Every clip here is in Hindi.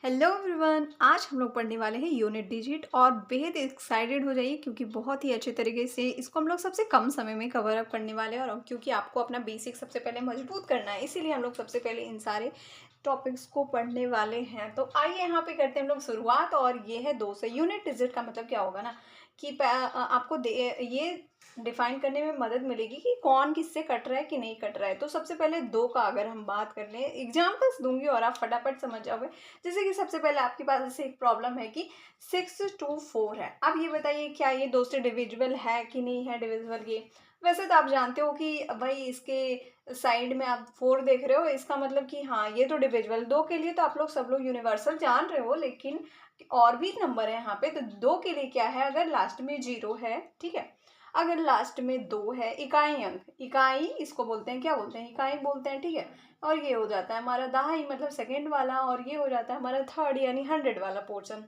हेलो एवरीवन, आज हम लोग पढ़ने वाले हैं यूनिट डिजिट और बेहद एक्साइटेड हो जाइए क्योंकि बहुत ही अच्छे तरीके से इसको हम लोग सबसे कम समय में कवर अप करने वाले हैं। और क्योंकि आपको अपना बेसिक सबसे पहले मजबूत करना है, इसीलिए हम लोग सबसे पहले इन सारे टॉपिक्स को पढ़ने वाले हैं। तो आइए यहाँ पे करते हैं हम लोग शुरुआत। और ये है 2 से। यूनिट डिजिट का मतलब क्या होगा ना कि आपको ये डिफाइन करने में मदद मिलेगी कि कौन किससे कट रहा है कि नहीं कट रहा है। तो सबसे पहले 2 का अगर हम बात कर लें, एग्जाम्पल्स दूंगी और आप फटाफट समझ जाओगे। जैसे कि सबसे पहले आपके पास ऐसे एक प्रॉब्लम है कि 6 2 4 है। अब ये बताइए क्या ये 2 से डिविजिबल है कि नहीं है डिविजिबल ये। वैसे तो आप जानते हो कि भाई इसके साइड में आप 4 देख रहे हो, इसका मतलब कि हाँ ये तो डिविजिबल। 2 के लिए तो आप लोग सब लोग यूनिवर्सल जान रहे हो, लेकिन और भी नंबर है यहाँ पे। तो 2 के लिए क्या है, अगर लास्ट में 0 है, ठीक है, अगर लास्ट में 2 है, इकाई अंक, इकाई इसको बोलते हैं, क्या बोलते हैं, इकाई बोलते हैं, ठीक है। और ये हो जाता है हमारा दहाई मतलब सेकेंड वाला, और ये हो जाता है हमारा थर्ड यानी 100 वाला पोर्शन।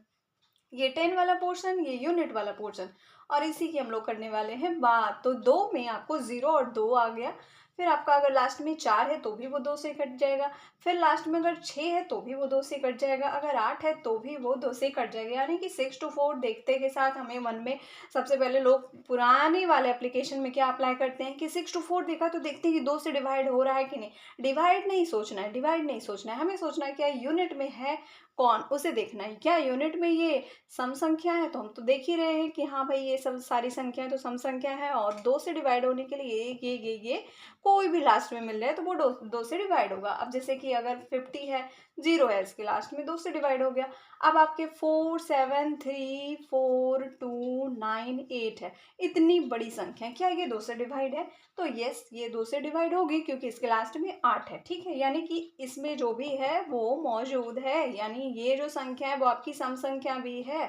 ये 10 वाला पोर्शन, ये यूनिट वाला पोर्शन, और इसी की हम लोग करने वाले हैं बात। तो 2 में आपको 0 और 2 आ गया। फिर आपका अगर लास्ट में 4 है तो भी वो 2 से कट जाएगा। फिर लास्ट में अगर 6 है तो भी वो 2 से कट जाएगा। अगर 8 है तो भी वो 2 से कट जाएगा। यानी कि 6 to 4 देखते के साथ हमें मन में सबसे पहले लोग पुराने वाले एप्लीकेशन में क्या अप्लाई करते हैं कि 6 to 4 देखा तो देखते हैं कि 2 से डिवाइड हो रहा है कि नहीं। डिवाइड नहीं सोचना है, डिवाइड नहीं सोचना है, हमें सोचना है क्या यूनिट में है कौन, उसे देखना है। क्या यूनिट में ये सम संख्या है, तो हम तो देख ही रहे हैं कि हाँ भाई ये सब सारी संख्याएं तो सम संख्या है। और 2 से डिवाइड होने के लिए ये कोई भी लास्ट में मिल रहा है तो वो 2 से डिवाइड होगा। अब जैसे कि अगर 50 है, 0 है इसके लास्ट में, 2 से डिवाइड हो गया। अब आपके 4 7 3 4 2 9 8 है, इतनी बड़ी संख्या, क्या ये 2 से डिवाइड है? तो यस, ये 2 से डिवाइड होगी क्योंकि इसके लास्ट में 8 है, ठीक है। यानी कि इसमें जो भी है वो मौजूद है, यानी ये जो संख्या है वो आपकी सम संख्या भी है।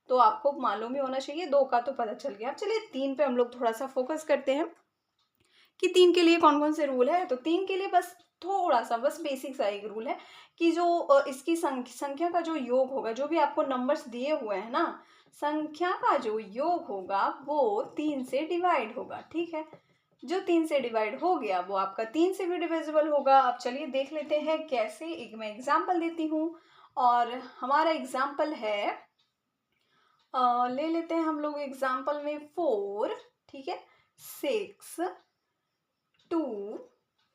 तो आपको मालूम ही होना चाहिए। 2 का तो पता चल गया। अब चलिए 3 पे हम लोग थोड़ा सा फोकस करते हैं कि 3 के लिए कौन कौन से रूल है। तो 3 के लिए बस थोड़ा सा, बस बेसिक सा एक रूल है कि जो इसकी संख्या का जो योग होगा, जो भी आपको नंबर्स दिए हुए हैं ना, संख्या का जो योग होगा वो 3 से डिवाइड होगा, ठीक है। जो 3 से डिवाइड हो गया वो आपका 3 से भी डिविजिबल होगा। अब चलिए देख लेते हैं कैसे। एक मैं एग्जाम्पल देती हूँ, और हमारा एग्जाम्पल है, ले लेते हैं हम लोग एग्जाम्पल में 4, ठीक है, 6 2।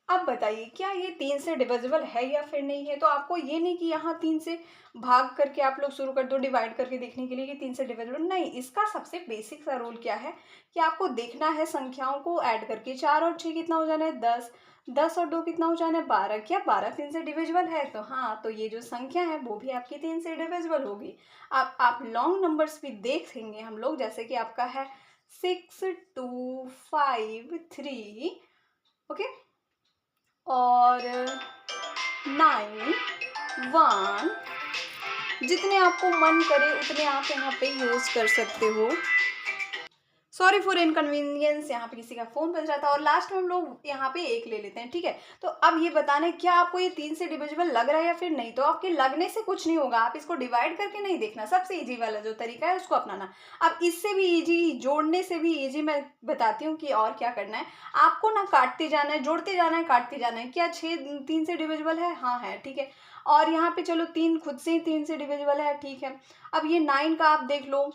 अब बताइए क्या ये 3 से डिविजिबल है या फिर नहीं है। तो आपको ये नहीं कि यहाँ 3 से भाग करके आप लोग शुरू कर दो डिवाइड करके देखने के लिए कि 3 से डिविजिबल, नहीं। इसका सबसे बेसिक सा रूल क्या है कि आपको देखना है संख्याओं को ऐड करके। 4 और 6 कितना हो जाना है, 10। 10 और 2 कितना हो जाना है, 12। क्या 12 3 से डिविजिबल है? तो हाँ, तो ये जो संख्या है वो भी आपकी 3 से डिविजिबल होगी। आप लॉन्ग नंबर्स भी देखेंगे हम लोग, जैसे कि आपका है 6 2 5 3, ओके, और 9 1। जितने आपको मन करे उतने आप यहाँ पे यूज कर सकते हो। सॉरी फॉर इनकन्वीनियंस, यहाँ पे किसी का फोन बज रहा था। और लास्ट में हम लोग यहाँ पे 1 ले लेते हैं, ठीक है। तो अब ये बताना है क्या आपको ये 3 से डिविजिबल लग रहा है या फिर नहीं। तो आपके लगने से कुछ नहीं होगा, आप इसको डिवाइड करके नहीं देखना। सबसे इजी वाला जो तरीका है उसको अपनाना। अब इससे भी इजी, जोड़ने से भी इजी मैं बताती हूँ कि और क्या करना है। आपको ना काटते जाना है, जोड़ते जाना है, काटते जाना है। क्या 6 3 से डिविजिबल है? हाँ है, ठीक है। और यहाँ पे चलो 3 खुद से ही 3 से डिविजिबल है, ठीक है। अब ये 9 का आप देख लो,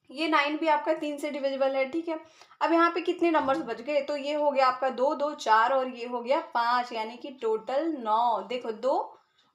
ये 9 भी आपका 3 से डिविजिबल है, ठीक है। अब यहाँ पे कितने नंबर्स बच गए, तो ये हो गया आपका 2 2 4 और ये हो गया 5, यानी कि टोटल 9। देखो 2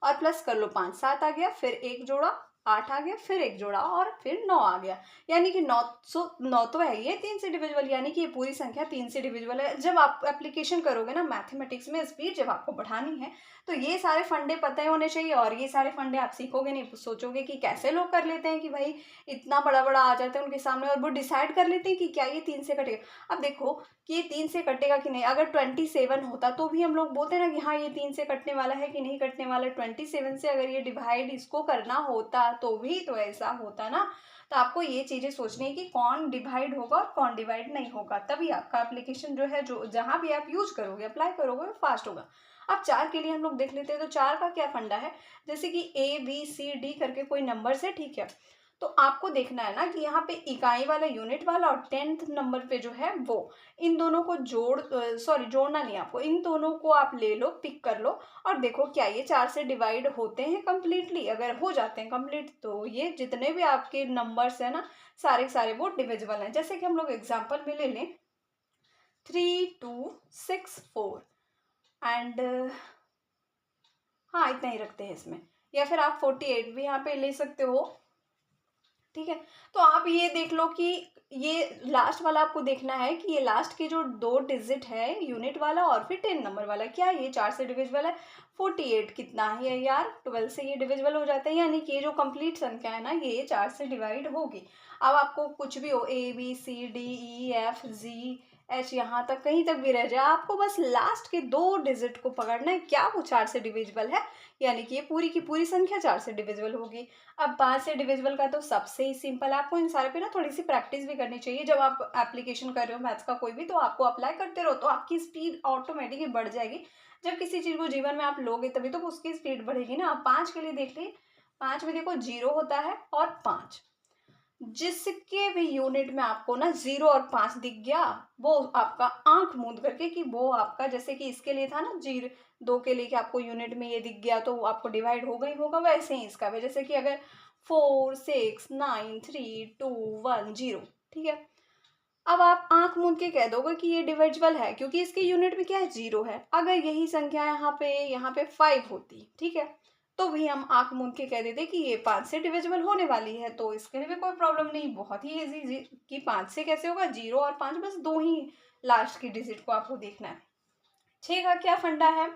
और प्लस कर लो 5, 7 आ गया, फिर 1 जोड़ा 8 आ गया, फिर 1 जोड़ा और फिर 9 आ गया। यानी कि 9 तो है ये 3 से डिविजिबल, यानी कि ये पूरी संख्या 3 से डिविजिबल है। जब आप एप्लीकेशन करोगे ना मैथमेटिक्स में, स्पीड जब आपको बढ़ानी है, तो ये सारे फंडे पता होने चाहिए। और ये सारे फंडे आप सीखोगे नहीं, सोचोगे कि कैसे लोग कर लेते हैं कि भाई इतना बड़ा बड़ा आ जाता है उनके सामने, और वो डिसाइड कर लेते हैं कि क्या ये 3 से कटेगा। अब देखो कि ये 3 से कटेगा कि नहीं। अगर 27 होता तो भी हम लोग बोलते ना कि हाँ ये 3 से कटने वाला है कि नहीं कटने वाला है। 27 से अगर ये डिवाइड इसको करना होता तो भी तो ऐसा होता ना। तो आपको ये चीजें सोचनी है कि कौन डिवाइड होगा और कौन डिवाइड नहीं होगा, तभी आपका एप्लीकेशन जो है, जो जहां भी आप यूज करोगे, अप्लाई करोगे, वो फास्ट होगा। अब 4 के लिए हम लोग देख लेते हैं। तो 4 का क्या फंडा है, जैसे कि A B C D करके कोई नंबर है, ठीक है। तो आपको देखना है ना कि यहाँ पे इकाई वाला, यूनिट वाला और 10th नंबर पे जो है वो, इन दोनों को सॉरी जोड़ना नहीं, आपको इन दोनों को आप ले लो, पिक कर लो और देखो क्या ये 4 से डिवाइड होते हैं कम्प्लीटली। अगर हो जाते हैं कंप्लीट तो ये जितने भी आपके नंबर्स हैं ना, सारे के सारे वो डिविजिबल हैं। जैसे कि हम लोग एग्जाम्पल में ले लें 3264 एंड हाँ इतना ही रखते हैं इसमें, या फिर आप 48 भी यहाँ पे ले सकते हो। ठीक है, तो आप ये देख लो कि ये लास्ट वाला आपको देखना है कि ये लास्ट के जो 2 डिजिट है, यूनिट वाला और फिर 10 नंबर वाला, क्या ये 4 से डिविजिबल है। 48 कितना है यार, 12 से ये डिविजिबल हो जाता है, यानी कि ये जो कंप्लीट संख्या है ना ये 4 से डिवाइड होगी। अब आपको कुछ भी हो, ABCDEFG H यहाँ तक कहीं तक भी रह जाए, आपको बस लास्ट के 2 डिजिट को पकड़ना है, क्या वो 4 से डिविजिबल है, यानी कि ये पूरी की पूरी संख्या 4 से डिविजिबल होगी। अब 5 से डिविजिबल का तो सबसे ही सिंपल है, आपको इन सारे पे ना थोड़ी सी प्रैक्टिस भी करनी चाहिए। जब आप एप्लीकेशन कर रहे हो मैथ्स का कोई भी, तो आपको अप्लाई करते रहो तो आपकी स्पीड ऑटोमेटिकली बढ़ जाएगी। जब किसी चीज़ को जीवन में आप लोगे तभी तो उसकी स्पीड बढ़ेगी ना। आप 5 के लिए देख ली, 5 में देखो 0 होता है और 5, जिसके भी यूनिट में आपको ना 0 और 5 दिख गया, वो आपका आंख मूंद करके कि वो आपका, जैसे कि इसके लिए था ना 2 के लिए कि आपको यूनिट में ये दिख गया तो आपको डिवाइड होगा ही होगा, वैसे ही इसका भी, जैसे कि अगर 4 6 9 3 2 1 0, ठीक है। अब आप आंख मूंद के कह दोगे कि ये डिविजिबल है क्योंकि इसके यूनिट में क्या है, 0 है। अगर यही संख्या यहाँ पे 5 होती, ठीक है, तो भी हम आंख मूंद के कह देते कि ये 5 से डिविजिबल होने वाली है, तो इसके लिए भी कोई प्रॉब्लम नहीं, बहुत ही इजी कि 5 से कैसे होगा, 0 और 5, बस 2 ही लास्ट की डिजिट को आपको देखना है। 6 का क्या फंडा है,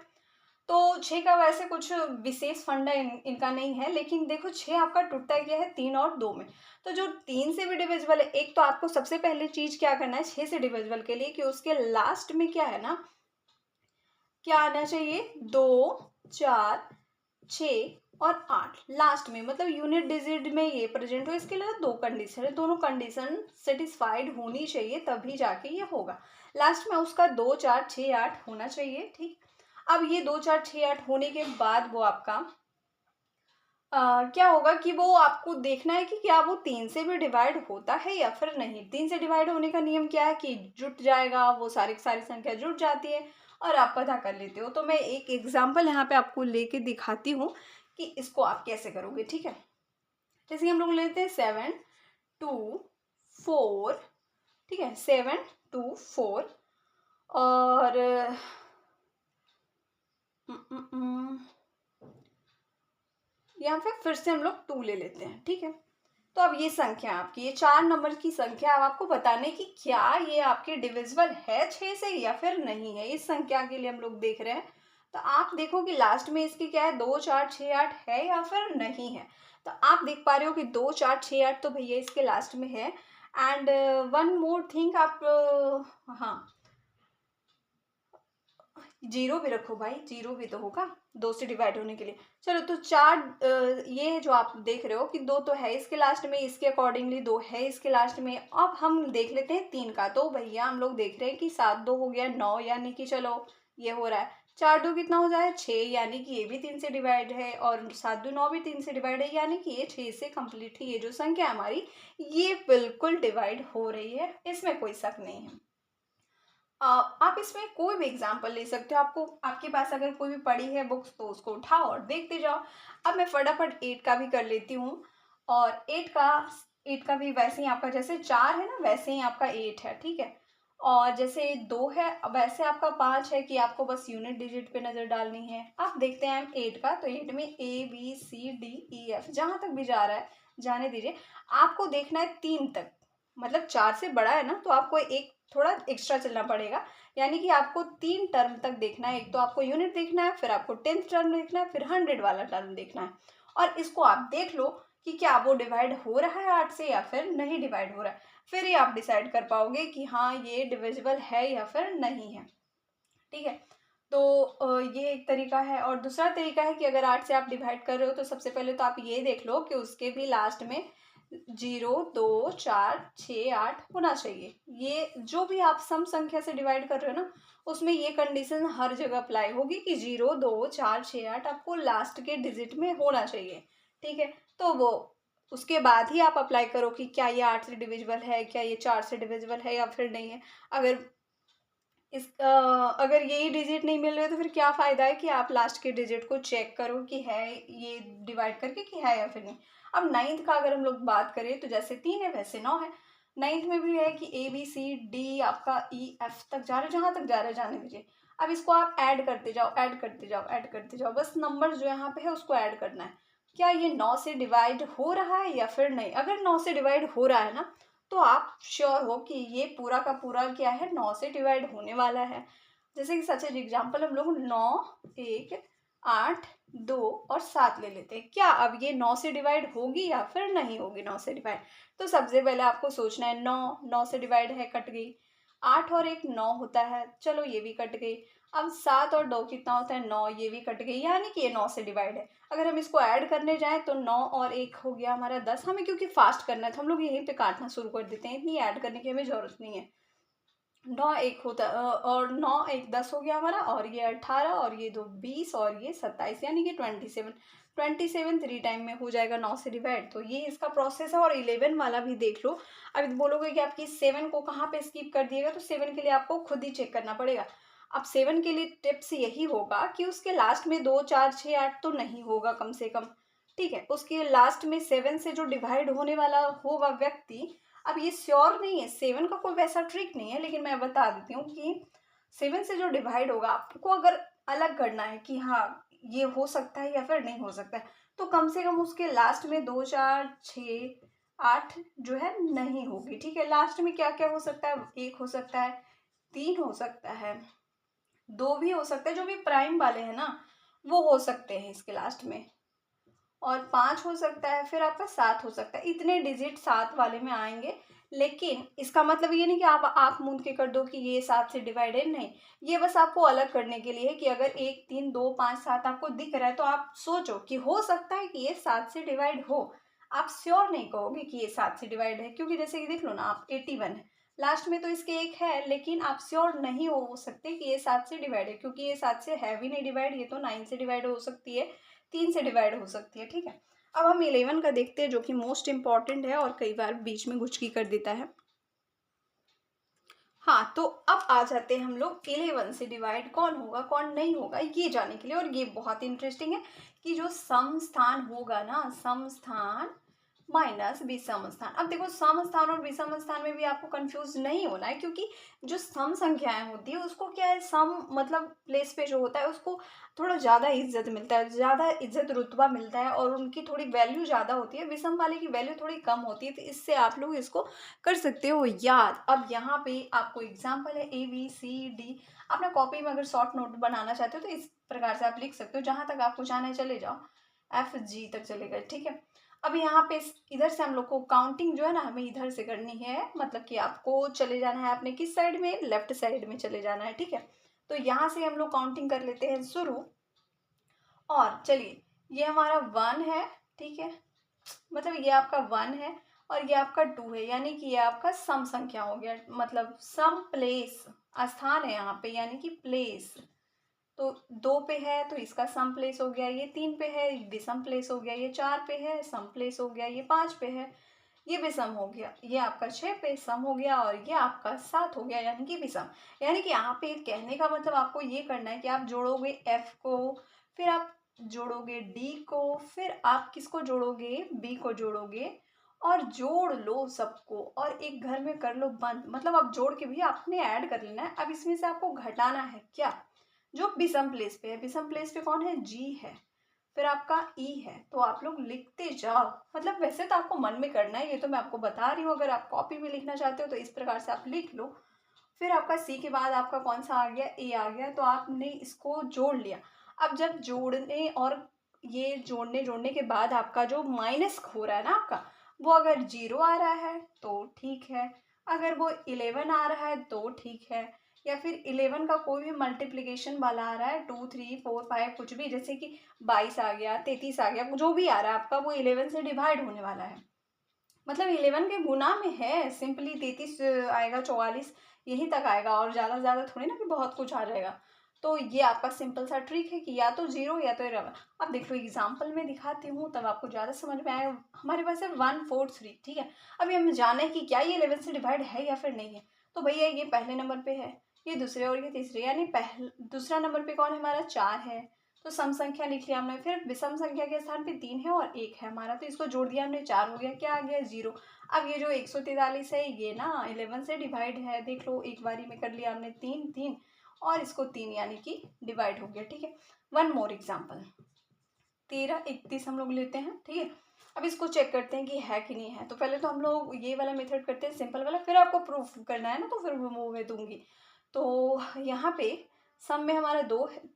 तो 6 का वैसे कुछ विशेष फंडा इनका नहीं है, लेकिन देखो 6 आपका टूटता है क्या है, 3 और 2 में। तो जो 3 से भी डिविजिबल है, एक तो आपको सबसे पहले चीज क्या करना है 6 से डिविजिबल के लिए, कि उसके लास्ट में क्या है ना, क्या आना चाहिए, 2 4 6 और 8 लास्ट में, मतलब यूनिट डिजिट में ये प्रेजेंट हो। इसके लिए 2 कंडीशन है, दोनों कंडीशन सेटिस्फाइड होनी चाहिए तभी जाके ये होगा। लास्ट में उसका 2 4 6 8 होना चाहिए, ठीक। अब ये 2 4 6 8 होने के बाद वो आपका क्या होगा कि वो आपको देखना है कि क्या वो 3 से भी डिवाइड होता है या फिर नहीं। 3 से डिवाइड होने का नियम क्या है कि जुट जाएगा, वो सारी की सारी संख्या जुट जाती है और आप पता कर लेते हो। तो मैं एक एग्जाम्पल यहाँ पे आपको लेके दिखाती हूँ कि इसको आप कैसे करोगे, ठीक है। जैसे कि हम लोग लेते हैं 7 2 4, ठीक है, 7 2 4 और यहाँ पे फिर से हम लोग 2 ले लेते हैं, ठीक है। तो अब ये संख्या आपकी, ये 4 नंबर की संख्या, अब आपको बताने की क्या ये आपके डिविजिबल है 6 से या फिर नहीं है। इस संख्या के लिए हम लोग देख रहे हैं, तो आप देखो कि लास्ट में इसकी क्या है, 2 4 6 8 है या फिर नहीं है। तो आप देख पा रहे हो कि 2 4 6 8 तो भैया इसके लास्ट में है। एंड वन मोर थिंग, आप हाँ 0 भी रखो भाई, 0 भी तो होगा 2 से डिवाइड होने के लिए। चलो तो 4, ये जो आप देख रहे हो कि 2 तो है इसके लास्ट में, इसके अकॉर्डिंगली 2 है इसके लास्ट में। अब हम देख लेते हैं 3 का, तो भैया हम लोग देख रहे हैं कि 7 2 हो गया 9, यानी कि चलो ये हो रहा है 4 2 कितना हो जाए 6, यानी कि ये भी 3 से डिवाइड है, और 7 2 9 भी 3 से डिवाइड है, यानी कि ये 6 से कंप्लीट ही ये जो संख्या है हमारी, ये बिल्कुल डिवाइड हो रही है, इसमें कोई शक नहीं है। आप इसमें कोई भी एग्जाम्पल ले सकते हो, आपको आपके पास अगर कोई भी पड़ी है बुक्स तो उसको उठाओ और देखते जाओ। अब मैं फटाफट 8 का भी कर लेती हूँ, और 8 का भी वैसे ही आपका जैसे 4 है ना वैसे ही आपका 8 है, ठीक है। और जैसे 2 है वैसे आपका 5 है कि आपको बस यूनिट डिजिट पे नज़र डालनी है। अब देखते हैं हम 8 का, तो 8 में ABCDEF जहाँ तक भी जा रहा है जाने दीजिए। आपको देखना है 3 तक, मतलब 4 से बड़ा है ना, तो आपको एक थोड़ा एक्स्ट्रा चलना पड़ेगा, यानी कि आपको 3 टर्म तक देखना है। एक तो आपको यूनिट देखना है, फिर आपको 10th टर्म देखना है, फिर 100 वाला टर्म देखना है। और इसको आप देख लो कि क्या वो डिवाइड हो रहा है 8 से या फिर नहीं डिवाइड हो रहा है, फिर ही आप डिसाइड कर पाओगे कि हाँ ये डिविजिबल है या फिर नहीं है, ठीक है। तो ये एक तरीका है, और दूसरा तरीका है कि अगर 8 से आप डिवाइड कर रहे हो तो सबसे पहले तो आप ये देख लो कि उसके भी लास्ट में 0 2 4 6 8 होना चाहिए। ये जो भी आप सम संख्या से डिवाइड कर रहे हो ना, उसमें ये कंडीशन हर जगह अप्लाई होगी कि 0 2 4 6 8 आपको लास्ट के डिजिट में होना चाहिए, ठीक है। तो वो उसके बाद ही आप अप्लाई करो कि क्या ये 8 से डिविजिबल है, क्या ये 4 से डिविजिबल है या फिर नहीं है। अगर अगर यही डिजिट नहीं मिल रहे तो फिर क्या फ़ायदा है कि आप लास्ट के डिजिट को चेक करो कि है ये डिवाइड करके कि है या फिर नहीं। अब नाइन्थ का अगर हम लोग बात करें तो जैसे 3 है वैसे 9 है। नाइन्थ में भी है कि ए बी सी डी आपका ई एफ तक जा रहा है, जहाँ तक जा रहा है जाने दीजिए। अब इसको आप ऐड करते जाओ, ऐड करते जाओ, ऐड करते जाओ, बस नंबर जो यहाँ पे है उसको ऐड करना है। क्या ये 9 से डिवाइड हो रहा है या फिर नहीं? अगर 9 से डिवाइड हो रहा है ना, तो आप श्योर हो कि ये पूरा का पूरा क्या है, 9 से डिवाइड होने वाला है। जैसे कि सच एग्जाम्पल हम लोग 9, 1, 8, 2 और 7 ले लेते हैं। क्या अब ये 9 से डिवाइड होगी या फिर नहीं होगी 9 से डिवाइड? तो सबसे पहले आपको सोचना है 9 से डिवाइड है, कट गई। 8 और 1 9 होता है, चलो ये भी कट गई। अब 7 और 2 कितना होता है, 9, ये भी कट गई, यानी कि ये 9 से डिवाइड है। अगर हम इसको ऐड करने जाएं तो 9 और 1 हो गया हमारा 10। हमें क्योंकि फास्ट करना है तो हम लोग यहीं पे काटना शुरू कर देते हैं, इतनी ऐड करने की हमें ज़रूरत नहीं है। 9 1 होता और 9 1 10 हो गया हमारा, और ये 18 और ये 2 20 और ये 27, यानी कि 27। 27 3 टाइम में हो जाएगा 9 से डिवाइड। तो ये इसका प्रोसेस है। और 11 वाला भी देख लो। अब बोलोगे कि आपकी 7 को कहाँ पे स्किप कर दिएगा, तो 7 के लिए आपको खुद ही चेक करना पड़ेगा। अब 7 के लिए टिप्स यही होगा कि उसके लास्ट में 2 4 6 8 तो नहीं होगा कम से कम, ठीक है। उसके लास्ट में 7 से जो डिवाइड होने वाला होगा व्यक्ति, अब ये श्योर नहीं है, 7 का कोई वैसा ट्रिक नहीं है, लेकिन मैं बता देती हूँ कि 7 से जो डिवाइड होगा आपको अगर अलग करना है कि हाँ ये हो सकता है या फिर नहीं हो सकता है, तो कम से कम उसके लास्ट में 2 4 6 8 जो है नहीं होगी, ठीक है। लास्ट में क्या क्या हो सकता है, 1 हो सकता है, 3 हो सकता है, 2 भी हो सकता है, जो भी प्राइम वाले हैं ना वो हो सकते हैं इसके लास्ट में, और 5 हो सकता है, फिर आपका 7 हो सकता है। इतने डिजिट 7 वाले में आएंगे। लेकिन इसका मतलब ये नहीं कि आप आँख मूंद के कर दो कि ये 7 से डिवाइडेड, नहीं। ये बस आपको अलग करने के लिए है कि अगर 1 3 2 5 7 आपको दिख रहा है तो आप सोचो कि हो सकता है कि ये 7 से डिवाइड हो। आप श्योर नहीं कहोगे कि ये 7 से डिवाइड है, क्योंकि जैसे कि देख लो ना, आप 81 है, लास्ट में तो इसके 1 है, लेकिन आप श्योर नहीं हो सकते कि ये 7 से डिवाइड है, क्योंकि ये 7 से है भी नहीं डिवाइड। ये तो 9 से डिवाइड हो सकती है, 3 से डिवाइड हो सकती है, ठीक है। अब हम 11 का देखते हैं, जो कि मोस्ट इंपॉर्टेंट है और कई बार बीच में गुचकी कर देता है। हाँ, तो अब आ जाते हैं हम लोग 11 से डिवाइड कौन होगा कौन नहीं होगा ये जानने के लिए। और ये बहुत इंटरेस्टिंग है कि जो सम स्थान होगा ना, सम स्थान माइनस विषम स्थान। अब देखो, सम स्थान और विषम स्थान में भी आपको कंफ्यूज नहीं होना है, क्योंकि जो सम संख्याएं होती है उसको क्या है, सम मतलब प्लेस पे जो होता है उसको थोड़ा ज़्यादा इज्जत मिलता है, ज़्यादा इज्जत रुतबा मिलता है, और उनकी थोड़ी वैल्यू ज़्यादा होती है। विषम वाले की वैल्यू थोड़ी कम होती है, तो इससे आप लोग इसको कर सकते हो याद। अब यहाँ पे आपको एग्जाम्पल है ABCD। अपना कॉपी में अगर शॉर्ट नोट बनाना चाहते हो तो इस प्रकार से आप लिख सकते हो, जहाँ तक आपको जाना है चले जाओ, FG तक चले गए, ठीक है। अब यहाँ पे इधर से हम लोग को काउंटिंग जो है ना, हमें इधर से करनी है, मतलब कि आपको चले जाना है अपने किस साइड में, लेफ्ट साइड में चले जाना है, ठीक है। तो यहाँ से हम लोग काउंटिंग कर लेते हैं शुरू। और चलिए, ये हमारा 1 है, ठीक है, मतलब ये आपका 1 है और ये आपका 2 है, यानी कि ये आपका सम संख्या हो गया, मतलब सम प्लेस, स्थान है यहाँ पे, यानी कि प्लेस। तो 2 पे है तो इसका सम प्लेस हो गया, ये 3 पे है विषम प्लेस हो गया, ये 4 पे है सम प्लेस हो गया, ये 5 पे है ये विषम हो गया, ये आपका 6 पे सम हो गया, और ये आपका 7 हो गया, यानी कि विषम। यानी कि यहाँ पे कहने का मतलब आपको ये करना है कि आप जोड़ोगे F को, फिर आप जोड़ोगे D को, फिर आप किसको जोड़ोगे, B को जोड़ोगे, और जोड़ लो सबको, और एक घर में कर लो बंद। मतलब आप जोड़ के भी आपने ऐड कर लेना है। अब इसमें से आपको घटाना है क्या, जो विषम प्लेस पे है। विषम प्लेस पे कौन है, G है, फिर आपका E है। तो आप लोग लिखते जाओ, मतलब वैसे तो आपको मन में करना है, ये तो मैं आपको बता रही हूँ। अगर आप कॉपी में लिखना चाहते हो तो इस प्रकार से आप लिख लो। फिर आपका C के बाद आपका कौन सा आ गया, A आ गया, तो आपने इसको जोड़ लिया। अब जब जोड़ने और ये जोड़ने के बाद आपका जो माइनस हो रहा है ना आपका, वो अगर 0 आ रहा है तो ठीक है, अगर वो 11 आ रहा है तो ठीक है, या फिर 11 का कोई भी मल्टीप्लिकेशन वाला आ रहा है, 2 3 4 5 कुछ भी, जैसे कि 22 आ गया, 33 आ गया, जो भी आ रहा है आपका, वो 11 से डिवाइड होने वाला है। मतलब 11 के गुना में है, सिंपली 33 आएगा, 44 यहीं तक आएगा, और ज़्यादा से ज़्यादा थोड़ी ना कि बहुत कुछ आ जाएगा। तो ये आपका सिंपल सा ट्रिक है कि या तो 0 या तो 11। अब देखो एग्जाम्पल में दिखाती हूँ तब आपको ज़्यादा समझ में आएगा। हमारे पास है 1 4 3, ठीक है। अभी हमें जानना है कि क्या ये 11 से डिवाइड है या फिर नहीं है। तो भैया ये पहले नंबर पे है, ये दूसरे और ये तीसरे, यानी दूसरा नंबर पे कौन है हमारा, 4 है। तो सम संख्या लिख लिया हमने। फिर विषम संख्या के स्थान पे 3 है और 1 है हमारा, तो इसको जोड़ दिया हमने, 4 हो गया, क्या आ गया, 0। अब ये जो 143 है ये ना 11 से डिवाइड है, देख लो एक बारी में कर लिया हमने, 3 3 और इसको 3 यानी कि डिवाइड हो गया, ठीक है। वन मोर एग्जाम्पल, 13 31 हम लोग लेते हैं, ठीक है। अब इसको चेक करते हैं कि है कि नहीं है। तो पहले तो हम लोग ये वाला मेथड करते हैं सिंपल वाला, फिर आपको प्रूफ करना है ना, तो फिर वो मैं दूंगी। तो यहाँ पे सम में हमारा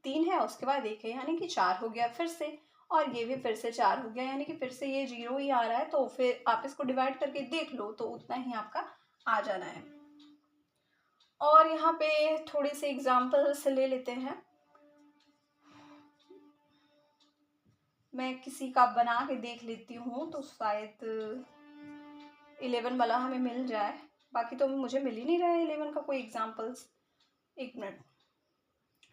3 है, उसके बाद 1 है, यानी कि 4 हो गया फिर से, और ये भी फिर से 4 हो गया, यानी कि फिर से ये 0 ही आ रहा है। तो फिर आप इसको डिवाइड करके देख लो तो उतना ही आपका आ जाना है। और यहाँ पे थोड़े से एग्जाम्पल्स ले लेते हैं। मैं किसी का बना के देख लेती हूँ तो शायद 11 वाला हमें मिल जाए। बाकी तो मुझे मिल ही नहीं रहा है 11 का कोई एग्जाम्पल्स। एक मिनट,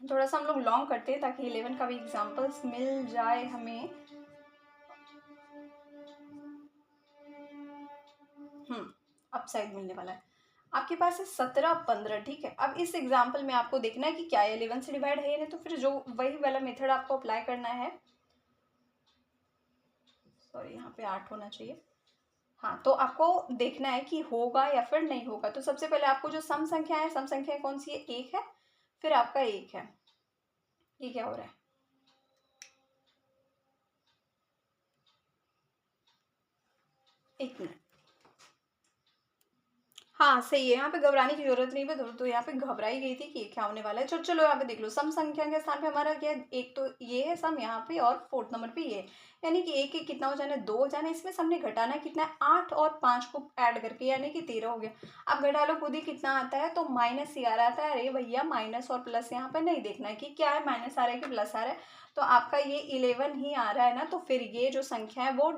थोड़ा सा हम लोग लॉन्ग करते हैं ताकि 11 का भी एग्जाम्पल्स मिल जाए हमें। अब साइड मिलने वाला है। आपके पास है 17 15, ठीक है। अब इस एग्जाम्पल में आपको देखना है कि क्या 11 से डिवाइड है या नहीं, तो फिर जो वही वाला मेथड आपको अप्लाई करना है। सॉरी, यहाँ पे 8 होना चाहिए। हाँ, तो आपको देखना है कि होगा या फिर नहीं होगा। तो सबसे पहले आपको जो सम संख्या है, सम संख्या कौन सी है, 1 है, फिर आपका 1 है। ये क्या हो रहा है, एक मिनट। हाँ सही है, यहाँ पे घबराने की जरूरत नहीं है। तो यहाँ पे घबराई गई थी कि ये क्या होने वाला है। चलो यहाँ पे देख लो, सम संख्या के स्थान पे हमारा क्या है, एक तो ये है सम यहाँ पे, और 4th नंबर पे ये है। यानी कि एक कितना हो जाना है, 2 हो जाना है। इसमें हमने घटाना कितना है, 8 और 5 को ऐड करके, यानी कि 13 हो गया। अब घटा लो खुद ही कितना आता है, तो माइनस ही आ रहा था। अरे भैया माइनस और प्लस यहाँ पे नहीं देखना है कि क्या है, माइनस आ रहा है कि प्लस आ रहा है। तो आपका ये 11 ही आ रहा है ना, तो फिर ये जो संख्या है वो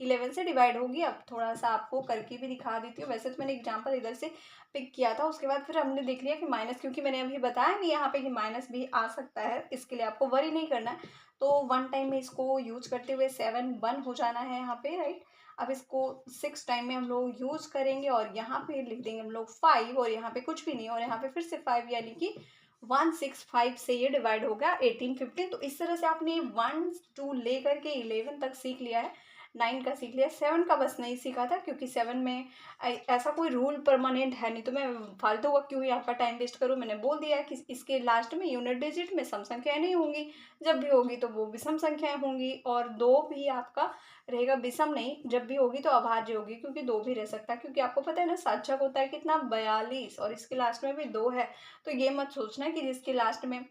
11 से डिवाइड होगी। अब थोड़ा सा आपको करके भी दिखा देती हूँ। वैसे तो मैंने एग्जाम्पल इधर से पिक किया था, उसके बाद फिर हमने देख लिया कि माइनस, क्योंकि मैंने अभी बताया नहीं यहाँ पे कि माइनस भी आ सकता है, इसके लिए आपको वरी नहीं करना है। तो 1 टाइम में इसको यूज करते हुए 7 1 हो जाना है यहाँ पे, राइट। अब इसको 6 टाइम में हम लोग यूज करेंगे और यहाँ पे लिख देंगे हम लोग 5, और यहाँ पे कुछ भी नहीं, और यहाँ पे फिर से 5, यानी कि 165 से ये डिवाइड हो गया 18 15। तो इस तरह से आपने 1 2 ले करके 11 तक सीख लिया है, 9 का सीख लिया, 7 का बस नहीं सीखा था, क्योंकि 7 में ऐसा कोई रूल परमानेंट है नहीं। तो मैं फालतू का क्यों ही आपका टाइम वेस्ट करूँ। मैंने बोल दिया कि इसके लास्ट में यूनिट डिजिट में सम संख्याएं नहीं होंगी, जब भी होगी तो वो विषम संख्याएं होंगी, और 2 भी आपका रहेगा विषम नहीं, जब भी होगी तो अभाज्य होगी, क्योंकि 2 भी रह सकता है। क्योंकि आपको पता है ना सार्थक होता है कितना, 42, और इसके लास्ट में भी 2 है। तो ये मत सोचना कि जिसके लास्ट में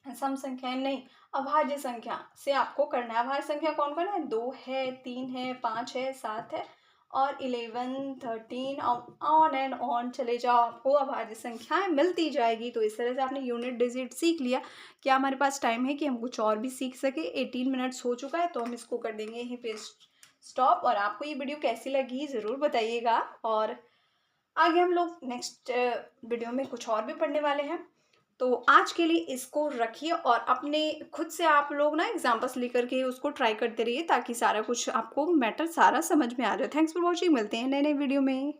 सम संख्याएं नहीं, अभाज्य संख्या से आपको करना है। अभाज्य संख्या कौन कौन है, 2 है, 3 है, 5 है, 7 है, और 11 13 ऑन एंड ऑन चले जाओ, आपको अभाज्य संख्याएं मिलती जाएगी। तो इस तरह से आपने यूनिट डिजिट सीख लिया। क्या हमारे पास टाइम है कि हम कुछ और भी सीख सके, 18 मिनट्स हो चुका है, तो हम इसको कर देंगे यहीं पे स्टॉप। और आपको ये वीडियो कैसी लगी ज़रूर बताइएगा, और आगे हम लोग नेक्स्ट वीडियो में कुछ और भी पढ़ने वाले हैं। तो आज के लिए इसको रखिए, और अपने खुद से आप लोग ना एग्जाम्पल्स लेकर के उसको ट्राई करते रहिए, ताकि सारा कुछ आपको मैटर सारा समझ में आ जाए। थैंक्स फॉर वॉचिंग, मिलते हैं नए नए वीडियो में।